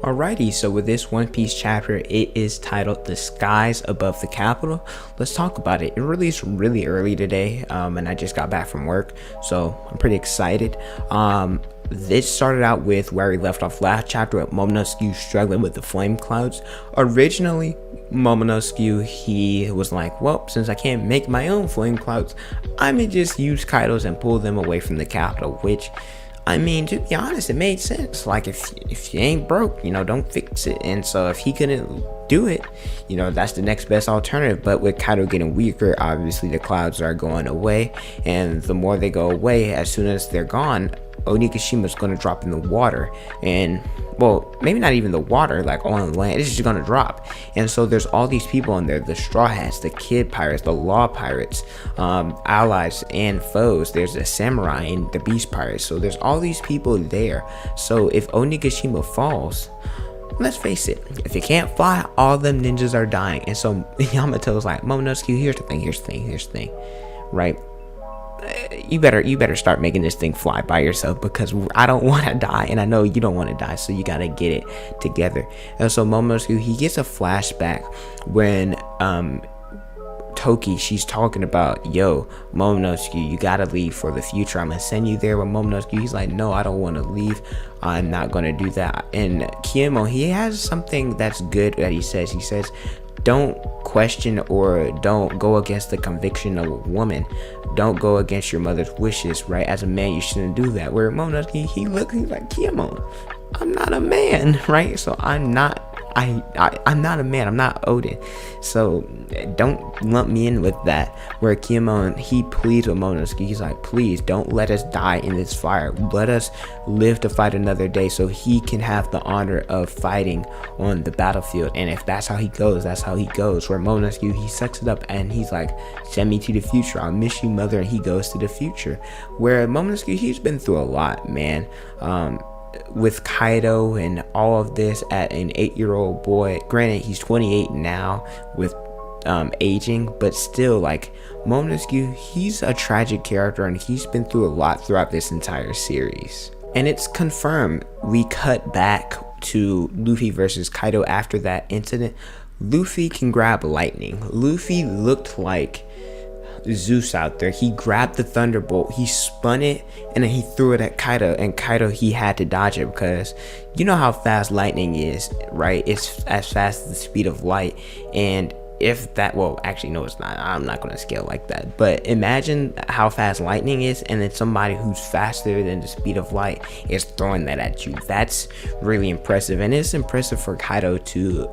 Alrighty, so with this One Piece chapter, it is titled The Skies Above the Capital. Let's talk about it. It released really early today, and I just got back from work, so I'm pretty excited. This started out with where we left off last chapter with Momonosuke struggling with the flame clouds. Originally, Momonosuke, he was like, well, since I can't make my own flame clouds, I'ma just use Kaido's and pull them away from the capital, which, I mean, to be honest, it made sense. Like, if you ain't broke, don't fix it. And so if he couldn't do it, that's the next best alternative. But with Kaido getting weaker, obviously the clouds are going away, and the more they go away, as soon as they're gone, Onigashima is going to drop in the water, and well, maybe not even the water, like on the land, it's just going to drop. And so there's all these people in there, the straw hats, the kid pirates, the law pirates, allies and foes. There's the samurai and the beast pirates, so there's all these people there. So if Onigashima falls, let's face it, if it can't fly, all them ninjas are dying. And so Yamato's like, Momonosuke, here's the thing, right? You better start making this thing fly by yourself, because I don't want to die, and I know you don't want to die, so you gotta get it together. And so Momonosuke, he gets a flashback when Toki, she's talking about, yo, Momonosuke, you gotta leave for the future, I'm gonna send you there with Momonosuke. He's like, no, I don't want to leave, I'm not gonna do that. And Kiemo, he has something that's good that he says don't question or don't go against the conviction of a woman. Don't go against your mother's wishes, right? As a man, you shouldn't do that. Where Momonosuke, he's like, Kiemo, I'm not a man, right? So I'm not a man, I'm not Odin, so don't lump me in with that. Where Kiemon, he pleads with Momonosuke, he's like, please don't let us die in this fire, let us live to fight another day, so he can have the honor of fighting on the battlefield. And if that's how he goes, that's how he goes. Where Momonosuke, he sucks it up and he's like, send me to the future, I'll miss you, mother. And he goes to the future. Where Momonosuke, he's been through a lot, man. With Kaido and all of this at an 8-year-old boy. Granted, he's 28 now with aging, but still, like, Momonosuke, he's a tragic character and he's been through a lot throughout this entire series. And it's confirmed. We cut back to Luffy versus Kaido after that incident. Luffy can grab lightning. Luffy looked like Zeus out there. He grabbed the thunderbolt, he spun it, and then he threw it at Kaido, and Kaido, he had to dodge it, because you know how fast lightning is, right? It's as fast as the speed of light. And if that, well, actually no, it's not, I'm not going to scale like that, but imagine how fast lightning is, and then somebody who's faster than the speed of light is throwing that at you. That's really impressive, and it's impressive for Kaido to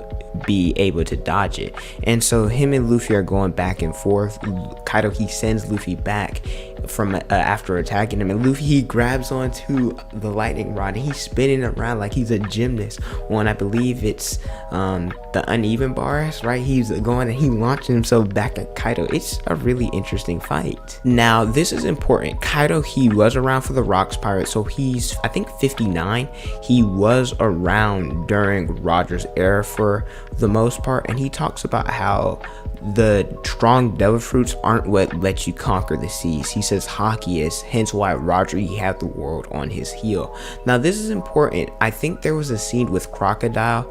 be able to dodge it. And so him and Luffy are going back and forth. Kaido, he sends Luffy back from after attacking him, and Luffy, he grabs onto the lightning rod and he's spinning around like he's a gymnast on, I believe it's the uneven bars, right? He's going and he launches himself back at Kaido. It's a really interesting fight. Now this is important. Kaido, he was around for the Rocks Pirates, so he's, I think, 59. He was around during Roger's era for the most part, and he talks about how the strong devil fruits aren't what lets you conquer the seas. He says hockey is, hence why Roger, he had the world on his heel. Now this is important. I think there was a scene with Crocodile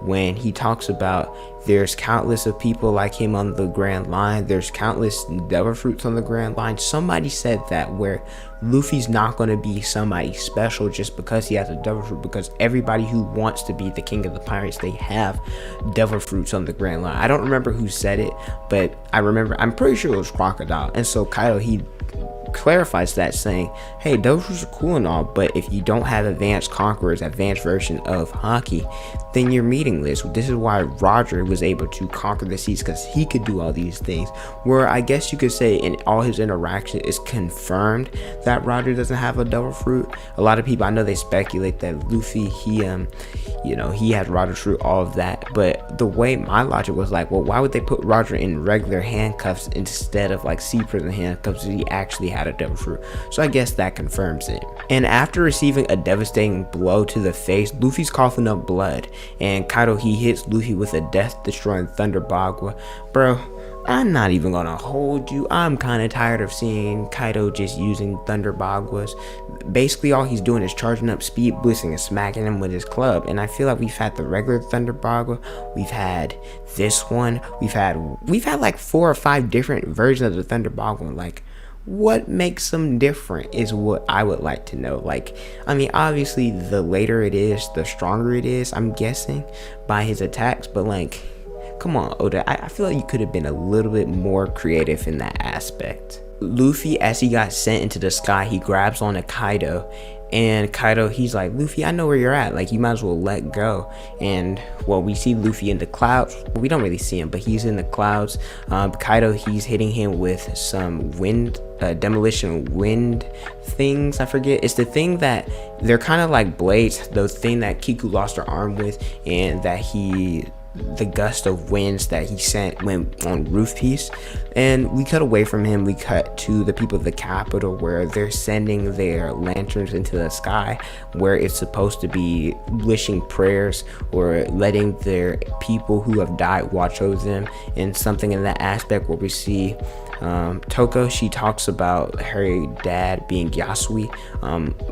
when he talks about there's countless of people like him on the Grand Line, there's countless devil fruits on the Grand Line. Somebody said that, where Luffy's not going to be somebody special just because he has a devil fruit, because everybody who wants to be the king of the pirates, they have devil fruits on the Grand Line. I don't remember who said it, but I'm pretty sure it was Crocodile. And so Kaido, he clarifies that, saying, hey, devil fruits are cool and all, but if you don't have advanced conquerors, advanced version of hockey, then you're meaningless. This is why Roger was able to conquer the seas, because he could do all these things. Where I guess you could say in all his interaction, it's confirmed that Roger doesn't have a devil fruit. A lot of people, I know, they speculate that Luffy, he has Roger's fruit, all of that. But the way my logic was like, well, why would they put Roger in regular handcuffs instead of like sea prison handcuffs if he actually had a devil fruit? So I guess that confirms it. And after receiving a devastating blow to the face, Luffy's coughing up blood, and Kaido, he hits Luffy with a death destroying thunder bagua. Bro, I'm not even gonna hold you. I'm kind of tired of seeing Kaido just using Thunder Bagwas. Basically, all he's doing is charging up speed, boosting, and smacking him with his club. And I feel like we've had the regular Thunder Bagua, we've had this one, we've had like 4 or 5 different versions of the Thunder Bagua. Like, what makes them different is what I would like to know. Like, I mean, obviously, the later it is, the stronger it is, I'm guessing, by his attacks. But like, come on, Oda, I feel like you could have been a little bit more creative in that aspect. Luffy, as he got sent into the sky, he grabs onto Kaido, and Kaido, he's like, Luffy, I know where you're at, like, you might as well let go. And well, we see Luffy in the clouds. We don't really see him, but he's in the clouds. Kaido, he's hitting him with some wind, demolition wind things. I forget, it's the thing that they're kind of like blades, the thing that Kiku lost her arm with, and that the gust of winds that he sent went on Roof Piece. And we cut away from him, we cut to the people of the capital, where they're sending their lanterns into the sky, where it's supposed to be wishing prayers or letting their people who have died watch over them. And something in that aspect where we see Toko, she talks about her dad being Yasui.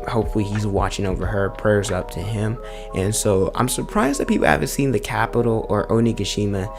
Hopefully he's watching over her, prayers up to him. And so I'm surprised that people haven't seen the capital or Onigashima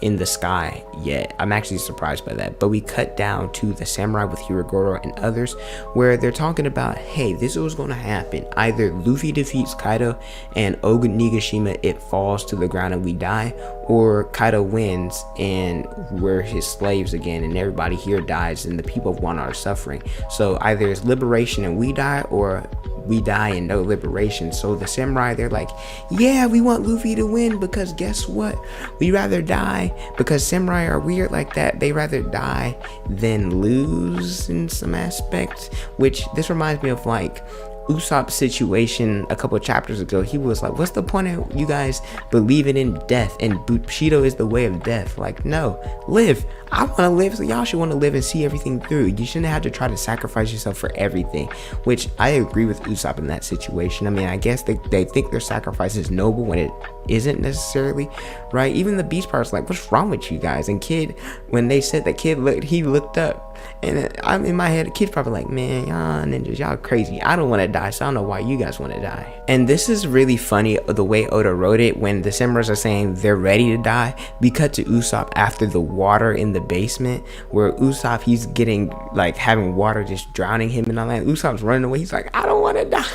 in the sky yet. I'm actually surprised by that. But we cut down to the samurai with Hiyori and others, where they're talking about, hey, this is what's going to happen. Either Luffy defeats Kaido and Onigashima, it falls to the ground and we die, or Kaido wins and we're his slaves again and everybody here dies and the people of Wano are suffering. So either it's liberation and we die, or we die and no liberation. So the samurai, they're like, yeah, we want Luffy to win, because guess what, we rather die, because samurai are weird like that. They rather die than lose in some aspects, which this reminds me of like Usopp's situation a couple of chapters ago. He was like, what's the point of you guys believing in death, and Bushido is the way of death? Like, no, live. I want to live, so y'all should want to live and see everything through. You shouldn't have to try to sacrifice yourself for everything, which I agree with Usopp in that situation. I mean, I guess they think their sacrifice is noble when it isn't necessarily, right? Even the Beast part's like, what's wrong with you guys? And Kid, when they said that Kid he looked up, and I'm in my head, Kid's probably like, man, y'all ninjas, y'all crazy. I don't want to die, so I don't know why you guys want to die. And this is really funny, the way Oda wrote it. When the samurais are saying they're ready to die, we cut to Usopp after the water in the basement, where Usopp, he's getting like having water just drowning him and all that. Usopp's running away. He's like, I don't want to die.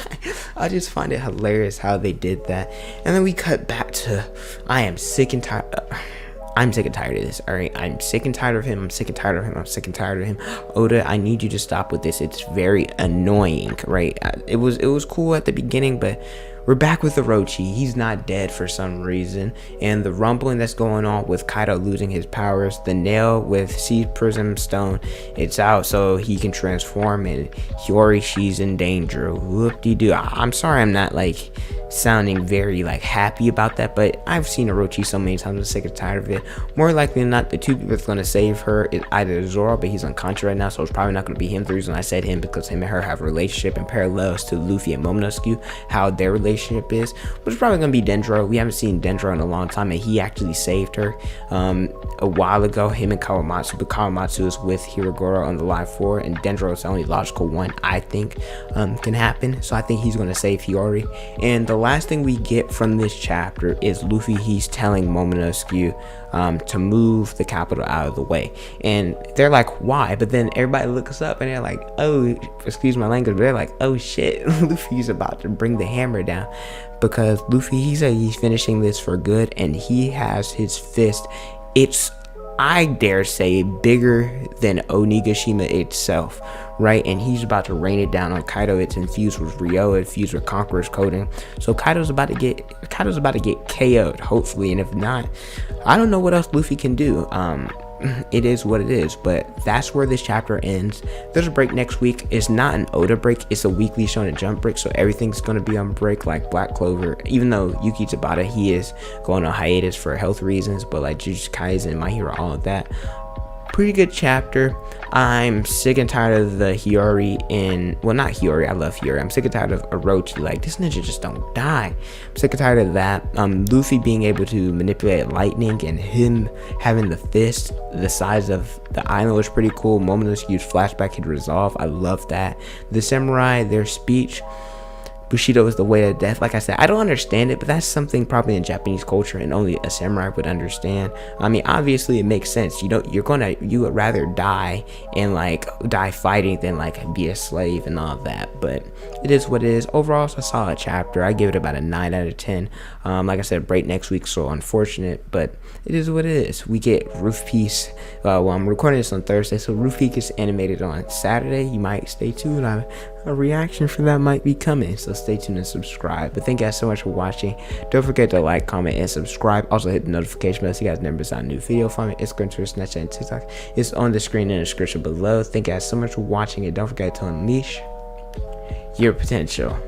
I just find it hilarious how they did that. And then we cut back to, I am sick and tired. I'm sick and tired of this. All right, I'm sick and tired of him. I'm sick and tired of him. I'm sick and tired of him. Oda, I need you to stop with this. It's very annoying, right? It was cool at the beginning, but we're back with Orochi. He's not dead for some reason, and the rumbling that's going on with Kaido losing his powers, the nail with Seed Prism Stone, it's out so he can transform, and Hiyori, she's in danger. Whoop-de-doo. I'm sorry I'm not like sounding very like happy about that, but I've seen Orochi so many times. I'm sick and tired of it. More likely than not, the two people that's going to save her is either Zoro, but he's unconscious right now, so it's probably not going to be him. The reason I said him, because him and her have a relationship and parallels to Luffy and Momonosuke, how their relationship is. But it's probably going to be Dendro. We haven't seen Dendro in a long time, and he actually saved her a while ago, him and Kawamatsu, but Kawamatsu is with Hiyori on the live floor, and Dendro is the only logical one I think can happen. So I think he's going to save Hiyori. And the last thing we get from this chapter is Luffy, he's telling Momonosuke to move the capital out of the way, and they're like, why? But then everybody looks up and they're like, oh, excuse my language, but they're like, oh shit, Luffy's about to bring the hammer down, because Luffy, he said he's finishing this for good, and he has his fist, it's, I dare say, bigger than Onigashima itself, right? And he's about to rain it down on Kaido. It's infused with Ryo, infused with Conqueror's Coding. So Kaido's about to get KO'd, hopefully. And if not, I don't know what else Luffy can do. It is what it is, but that's where this chapter ends. There's a break next week. It's not an Oda break, it's a weekly Shonen Jump break, so everything's going to be on break, like Black Clover, even though Yuki Tabata, he is going on hiatus for health reasons, but like Jujutsu Kaisen, My Hero, all of that, pretty good chapter. I'm sick and tired of the Hiyori not Hiyori, I love Hiyori. I'm sick and tired of Orochi. Like, this ninja just don't die. I'm sick and tired of that. Luffy being able to manipulate lightning and him having the fist the size of the island was pretty cool. Momonosuke's flashback could resolve. I love that. The samurai, their speech, Bushido is the way to death. Like I said, I don't understand it, but that's something probably in Japanese culture and only a samurai would understand. I mean, obviously it makes sense. You would rather die and like die fighting than like be a slave and all of that. But it is what it is. Overall, it's a solid chapter. I give it about a 9 out of 10. Like I said, break next week, so unfortunate, but it is what it is. We get Roof Piece. Well, I'm recording this on Thursday, so Roof Peak is animated on Saturday. You might stay tuned. A reaction for that might be coming, so stay tuned and subscribe. But thank you guys so much for watching. Don't forget to like, comment, and subscribe. Also hit the notification bell so you guys never miss out a new video. Follow me on Instagram, Twitter, Snapchat, and TikTok. It's on the screen in the description below. Thank you guys so much for watching, and don't forget to unleash your potential.